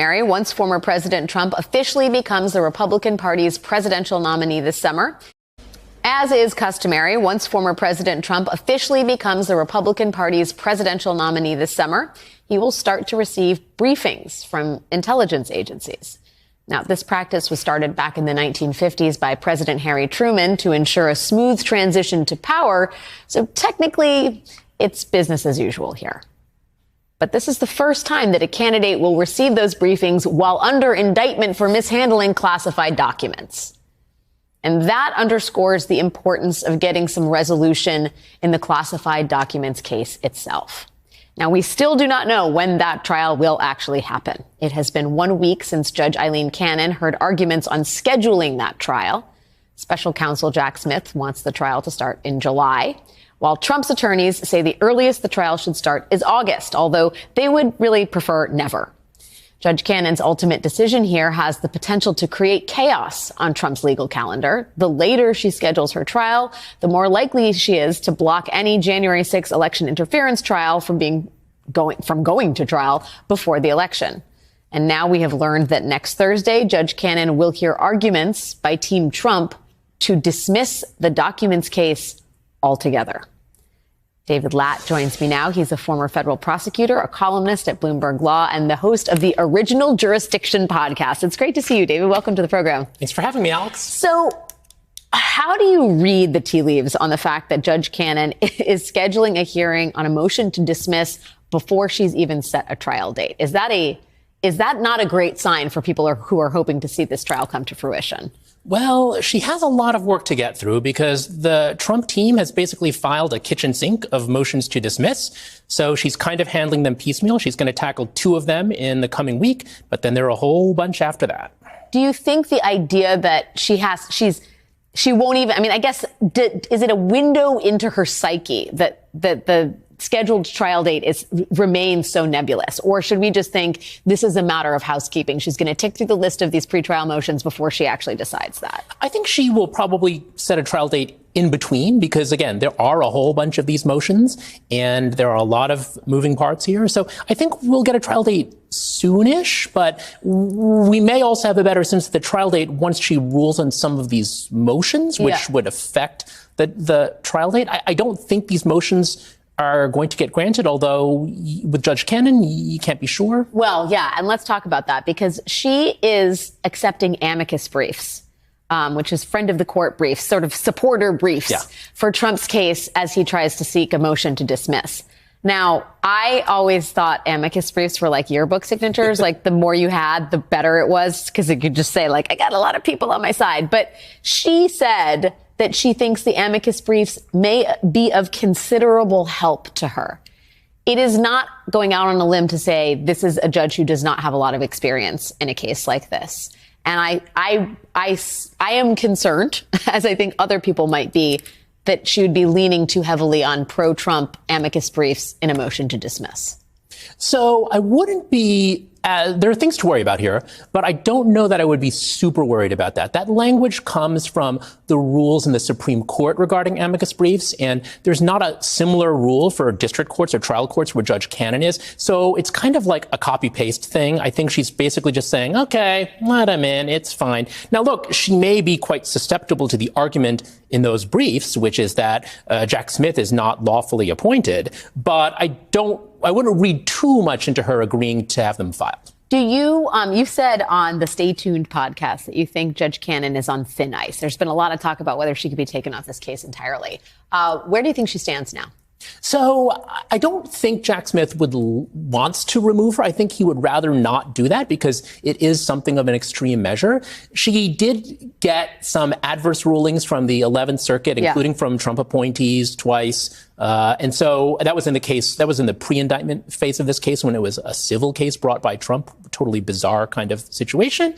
customary, once former President Trump officially becomes the Republican Party's presidential nominee this summer. As is customary, once former President Trump officially becomes the Republican Party's presidential nominee this summer, he will start to receive briefings from intelligence agencies. Now, this practice was started back in the 1950s by President Harry Truman to ensure a smooth transition to power. So technically, it's business as usual here. But this is the first time that a candidate will receive those briefings while under indictment for mishandling classified documents. And that underscores the importance of getting some resolution in the classified documents case itself. Now, we still do not know when that trial will actually happen. It has been 1 week since Judge Aileen Cannon heard arguments on scheduling that trial. Special counsel Jack Smith wants the trial to start in July, while Trump's attorneys say the earliest the trial should start is August, although they would really prefer never. Judge Cannon's ultimate decision here has the potential to create chaos on Trump's legal calendar. The later she schedules her trial, the more likely she is to block any January 6 election interference trial from going to trial before the election. And now we have learned that next Thursday, Judge Cannon will hear arguments by Team Trump to dismiss the documents case altogether. David Latt joins me now. He's a former federal prosecutor, a columnist at Bloomberg Law, and the host of the Original Jurisdiction podcast. It's great to see you, David. Welcome to the program. Thanks for having me, Alex. So how do you read the tea leaves on the fact that Judge Cannon is scheduling a hearing on a motion to dismiss before she's even set a trial date? Is that not a great sign for people who are hoping to see this trial come to fruition? Well, she has a lot of work to get through because the Trump team has basically filed a kitchen sink of motions to dismiss. So she's kind of handling them piecemeal. She's going to tackle 2 of them in the coming week, but then there are a whole bunch after that. Do you think the idea that she won't even, I guess, is it a window into her psyche that the scheduled trial date remains so nebulous? Or should we just think this is a matter of housekeeping? She's going to tick through the list of these pretrial motions before she actually decides that. I think she will probably set a trial date in between because, again, there are a whole bunch of these motions and there are a lot of moving parts here. So I think we'll get a trial date soonish, but we may also have a better sense of the trial date once she rules on some of these motions, which would affect the trial date. I don't think these motions are going to get granted, although with Judge Cannon, you can't be sure. Well, yeah, and let's talk about that because she is accepting amicus briefs, which is friend of the court briefs, sort of supporter briefs for Trump's case as he tries to seek a motion to dismiss. Now, I always thought amicus briefs were like yearbook signatures. Like the more you had, the better it was because it could just say like, I got a lot of people on my side. But she said that she thinks the amicus briefs may be of considerable help to her. It is not going out on a limb to say this is a judge who does not have a lot of experience in a case like this. And I am concerned, as I think other people might be, that she would be leaning too heavily on pro-Trump amicus briefs in a motion to dismiss. So I wouldn't be, there are things to worry about here, but I don't know that I would be super worried about that. That language comes from the rules in the Supreme Court regarding amicus briefs, and there's not a similar rule for district courts or trial courts where Judge Cannon is. So it's kind of like a copy-paste thing. I think she's basically just saying, okay, let him in, it's fine. Now, look, she may be quite susceptible to the argument in those briefs, which is that Jack Smith is not lawfully appointed, but I wouldn't read too much into her agreeing to have them filed. Do you, you said on the Stay Tuned podcast that you think Judge Cannon is on thin ice. There's been a lot of talk about whether she could be taken off this case entirely. Where do you think she stands now? So I don't think Jack Smith wants to remove her. I think he would rather not do that because it is something of an extreme measure. She did get some adverse rulings from the 11th Circuit, including from Trump appointees twice. And so that was in the pre-indictment phase of this case when it was a civil case brought by Trump, totally bizarre kind of situation.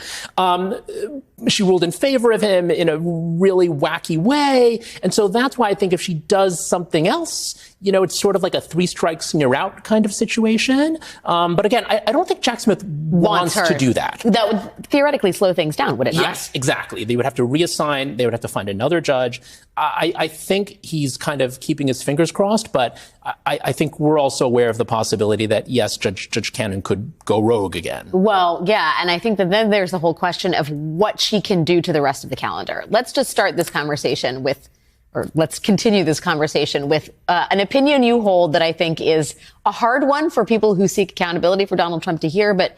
She ruled in favor of him in a really wacky way. And so that's why I think if she does something else, it's sort of like a 3 strikes and you're out kind of situation. But again, I don't think Jack Smith wants to do that. That would theoretically slow things down, would it not? Yes, exactly. They would have to reassign. They would have to find another judge. I think he's kind of keeping his fingers crossed, but I think we're also aware of the possibility that, yes, Judge Cannon could go rogue again. Well, yeah, and I think that then there's the whole question of what she can do to the rest of the calendar. Let's just start this conversation with, or let's continue this conversation with an opinion you hold that I think is a hard one for people who seek accountability for Donald Trump to hear, but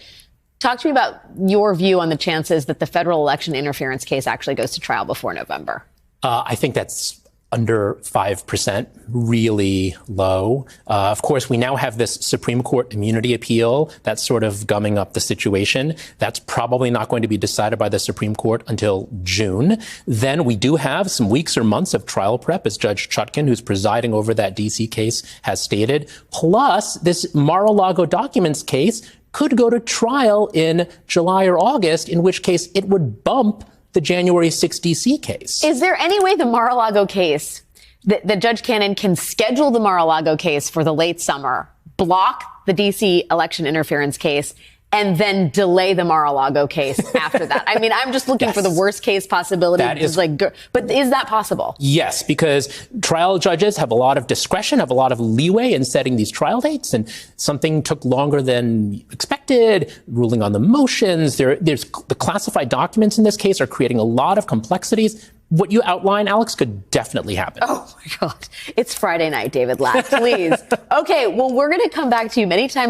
talk to me about your view on the chances that the federal election interference case actually goes to trial before November. I think that's under 5%, really low. Of course, we now have this Supreme Court immunity appeal that's sort of gumming up the situation. That's probably not going to be decided by the Supreme Court until June. Then we do have some weeks or months of trial prep, as Judge Chutkan, who's presiding over that D.C. case, has stated. Plus, this Mar-a-Lago documents case could go to trial in July or August, in which case it would bump the January 6 D.C. case. Is there any way the Mar-a-Lago case, that Judge Cannon can schedule the Mar-a-Lago case for the late summer, block the D.C. election interference case, and then delay the Mar-a-Lago case after that? I mean, I'm just looking for the worst case possibility. But is that possible? Yes, because trial judges have a lot of discretion, have a lot of leeway in setting these trial dates, and something took longer than expected, ruling on the motions. There's the classified documents in this case are creating a lot of complexities. What you outline, Alex, could definitely happen. Oh, my God. It's Friday night, David Latt. Please. Okay, well, we're going to come back to you many times.